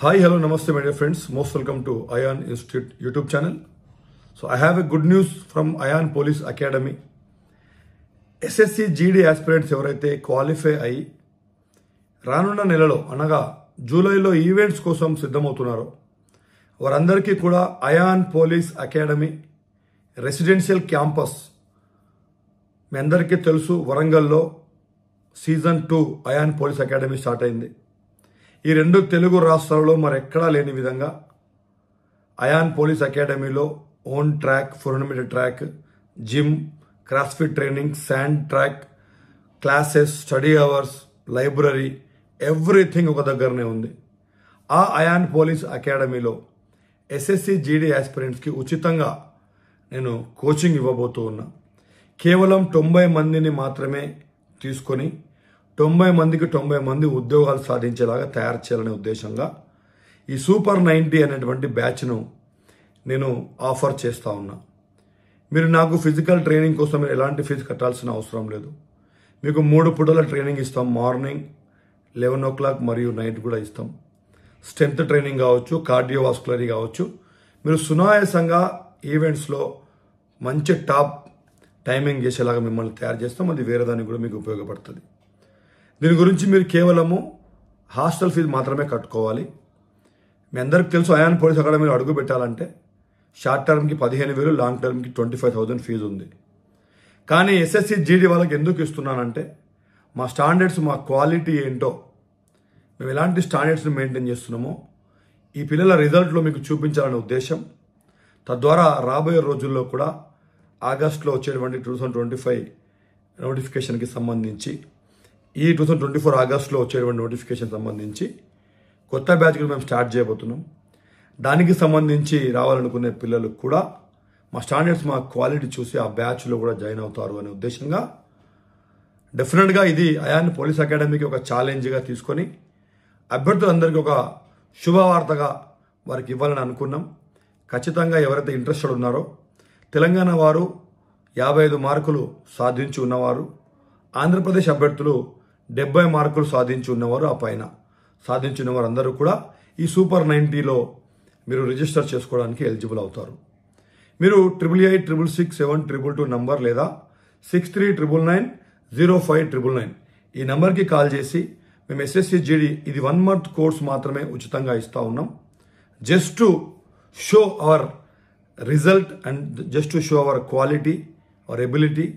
Hi, hello, namaste, my dear friends. Most welcome to ION Institute YouTube channel. So I have a good news from ION Police Academy. SSC GD aspirants ఎవరైతే qualify అయ్యి రానున్న నెలలో అనగా జూలైలో events కోసం సిద్ధమవుతున్నారో వారందరికీ కూడా ION police academy residential campus మీ అందరికీ తెలుసు వరంగల్లో season 2 ION police academy start అయింది. ఈ రెండు తెలుగు రాష్ట్రాల్లో మరెక్కడా లేని విధంగా ION పోలీస్ అకాడమీలో own track, 400 metre track, gym, crossfit training, sand track, classes, study hours, library, everything ఒక దగ్గరనే ఉంది. ఆ ION పోలీస్ అకాడమీలో SSC GD ఆస్పిరెంట్స్కి ఉచితంగా నేను కోచింగ్ ఇవ్వబోతూ ఉన్నా. కేవలం 90 మందిని మాత్రమే తీసుకొని 90 మందికి 90 మంది ఉద్యోగాలు సాధించేలాగా తయారు చేయాలనే ఉద్దేశంగా ఈ సూపర్ 90 అనేటువంటి బ్యాచ్ను నేను ఆఫర్ చేస్తూ ఉన్నా. మీరు నాకు ఫిజికల్ ట్రైనింగ్ కోసం మీరు ఎలాంటి ఫీజు కట్టాల్సిన అవసరం లేదు. మీకు 3 పూటల ట్రైనింగ్ ఇస్తాం. మార్నింగ్ 11 o'clock మరియు నైట్ కూడా ఇస్తాం. స్ట్రెంత్ ట్రైనింగ్ కావచ్చు, కార్డియోవాస్కులరీ కావచ్చు. మీరు సునాయాసంగా ఈవెంట్స్లో మంచి టాప్ టైమింగ్ చేసేలాగా మిమ్మల్ని తయారు చేస్తాం. అది వేరే దానికి కూడా మీకు ఉపయోగపడుతుంది. దీని గురించి మీరు కేవలము హాస్టల్ ఫీజు మాత్రమే కట్టుకోవాలి. మీ అందరికి తెలుసు ION పోలీస్ అకాడమీలో అడుగు పెట్టాలంటే షార్ట్ టర్మ్కి 15,000, లాంగ్ టర్మ్కి 25,000 ఫీజు ఉంది. కానీ SSC GD వాళ్ళకి ఎందుకు ఇస్తున్నానంటే మా స్టాండర్డ్స్, మా క్వాలిటీ ఏంటో, మేము ఎలాంటి స్టాండర్డ్స్ని మెయింటైన్ చేస్తున్నామో ఈ పిల్లల రిజల్ట్లో మీకు చూపించాలనే ఉద్దేశం. తద్వారా రాబోయే రోజుల్లో కూడా ఆగస్టులో వచ్చేటువంటి 2025 నోటిఫికేషన్కి సంబంధించి, ఈ 2024 ఆగస్టులో వచ్చేటువంటి నోటిఫికేషన్ సంబంధించి కొత్త బ్యాచ్లు మేము స్టార్ట్ చేయబోతున్నాం. దానికి సంబంధించి రావాలనుకునే పిల్లలకు కూడా మా స్టాండర్డ్స్, మా క్వాలిటీ చూసి ఆ బ్యాచ్లో కూడా జాయిన్ అవుతారు అనే ఉద్దేశంగా డెఫినెట్గా ఇది ION పోలీస్ అకాడమీకి ఒక ఛాలెంజ్గా తీసుకొని అభ్యర్థులందరికీ ఒక శుభవార్తగా వారికి ఇవ్వాలని అనుకున్నాం. ఖచ్చితంగా ఎవరైతే ఇంట్రెస్టెడ్ ఉన్నారో తెలంగాణ వారు 55 మార్కులు సాధించి ఉన్నవారు, ఆంధ్రప్రదేశ్ అభ్యర్థులు 70 మార్కులు సాధించి ఉన్నవారు, ఆ పైన సాధించిన వారు అందరూ కూడా ఈ సూపర్ 90లో మీరు రిజిస్టర్ చేసుకోవడానికి ఎలిజిబుల్ అవుతారు. మీరు 88866722 నంబర్ లేదా 6399905999 ఈ నంబర్కి కాల్ చేసి మేము SSC GD ఇది 1 month కోర్స్ మాత్రమే ఉచితంగా ఇస్తూ ఉన్నాం. Just to show hour result and just to show hour quality, our ability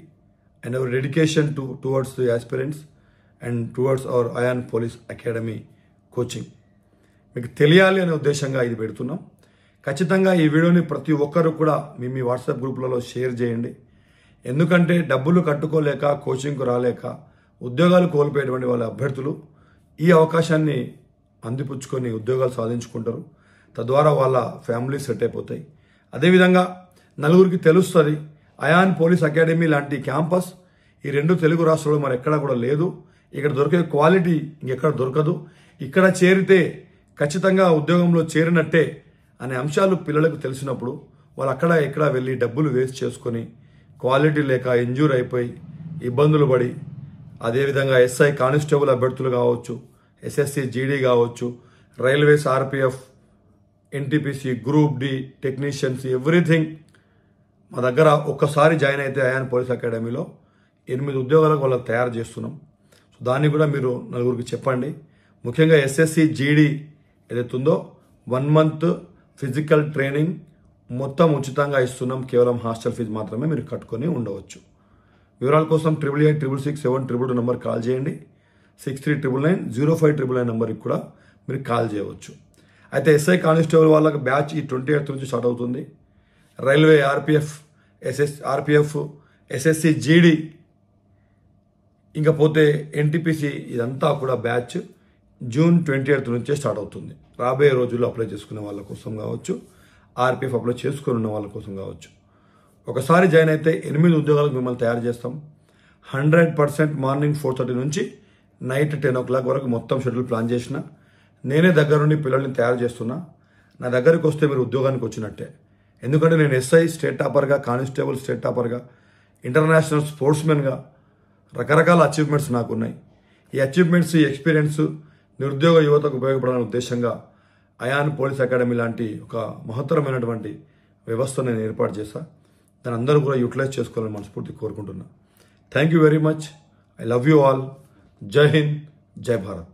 and our dedication towards the aspirants and towards our ION Police Academy coaching. మీకు తెలియాలి అనే ఉద్దేశంగా ఇది పెడుతున్నాం. ఖచ్చితంగా ఈ వీడియోని ప్రతి ఒక్కరు కూడా మీ వాట్సాప్ గ్రూప్లలో షేర్ చేయండి. ఎందుకంటే డబ్బులు కట్టుకోలేక, కోచింగ్కు రాలేక ఉద్యోగాలు కోల్పోయేటువంటి వాళ్ళ అభ్యర్థులు ఈ అవకాశాన్ని అందిపుచ్చుకొని ఉద్యోగాలు సాధించుకుంటారు. తద్వారా వాళ్ళ ఫ్యామిలీ సెట్ అయిపోతాయి. అదేవిధంగా నలుగురికి తెలుస్తుంది ION పోలీస్ అకాడమీ లాంటి క్యాంపస్ ఈ రెండు తెలుగు రాష్ట్రాల్లో మరి ఎక్కడా కూడా లేదు. ఇక్కడ దొరికే క్వాలిటీ ఇంకెక్కడ దొరకదు. ఇక్కడ చేరితే ఖచ్చితంగా ఉద్యోగంలో చేరినట్టే అనే అంశాలు పిల్లలకు తెలిసినప్పుడు వాళ్ళు అక్కడ ఎక్కడ వెళ్ళి డబ్బులు వేస్ట్ చేసుకొని క్వాలిటీ లేక ఇంజూర్ అయిపోయి ఇబ్బందులు పడి, అదేవిధంగా SI కానిస్టేబుల్ అభ్యర్థులు కావచ్చు, SSC GD కావచ్చు, railways, RPF, NTPC, group D technicians, everything మా దగ్గర ఒక్కసారి జాయిన్ అయితే ION పోలీస్ అకాడమీలో 8 ఉద్యోగాలకు వాళ్ళకి తయారు చేస్తున్నాం. సో దాన్ని కూడా మీరు నలుగురికి చెప్పండి. ముఖ్యంగా SSC GD ఏదైతే ఉందో 1 month ఫిజికల్ ట్రైనింగ్ మొత్తం ఉచితంగా ఇస్తున్నాం. కేవలం హాస్టల్ ఫీజు మాత్రమే మీరు కట్టుకొని ఉండవచ్చు. వివరాల కోసం 88866722 నంబర్ కాల్ చేయండి. 6399905999 నంబర్కి కూడా మీరు కాల్ చేయవచ్చు. అయితే SI కానిస్టేబుల్ వాళ్ళకి బ్యాచ్ ఈ 28th నుంచి స్టార్ట్ అవుతుంది. రైల్వే, RPF, SSC GD, ఇంకా పోతే NTPC ఇదంతా కూడా బ్యాచ్ జూన్ 28th నుంచే స్టార్ట్ అవుతుంది. రాబోయే రోజుల్లో అప్లై చేసుకునే వాళ్ళ కోసం కావచ్చు, RPF అప్లై చేసుకుని ఉన్న వాళ్ళ కోసం కావచ్చు. ఒకసారి జాయిన్ అయితే 8 ఉద్యోగాలకు మిమ్మల్ని తయారు చేస్తాం. 100% మార్నింగ్ 4:30 నుంచి నైట్ 10 o'clock వరకు మొత్తం షెడ్యూల్ ప్లాన్ చేసిన నేనే దగ్గర నుండి పిల్లల్ని తయారు చేస్తున్నా. నా దగ్గరికి వస్తే మీరు ఉద్యోగానికి వచ్చినట్టే. ఎందుకంటే నేను SI స్టేట్ టాపర్గా, కానిస్టేబుల్ స్టేట్ టాపర్గా, ఇంటర్నేషనల్ స్పోర్ట్స్మెన్గా రకరకాల అచీవ్మెంట్స్ నాకున్నాయి. ఈ అచీవ్మెంట్స్, ఈ ఎక్స్పీరియన్స్ నిరుద్యోగ యువతకు ఉపయోగపడాలనే ఉద్దేశంగా అయాన్ పోలీస్ అకాడమీ లాంటి ఒక మహత్తరమైనటువంటి వ్యవస్థను నేను ఏర్పాటు చేశా. దాన్ని అందరూ కూడా యూటిలైజ్ చేసుకోవాలని మనస్ఫూర్తి కోరుకుంటున్నా. Thank you very much. I love you all. జై హింద్, జై భారత్.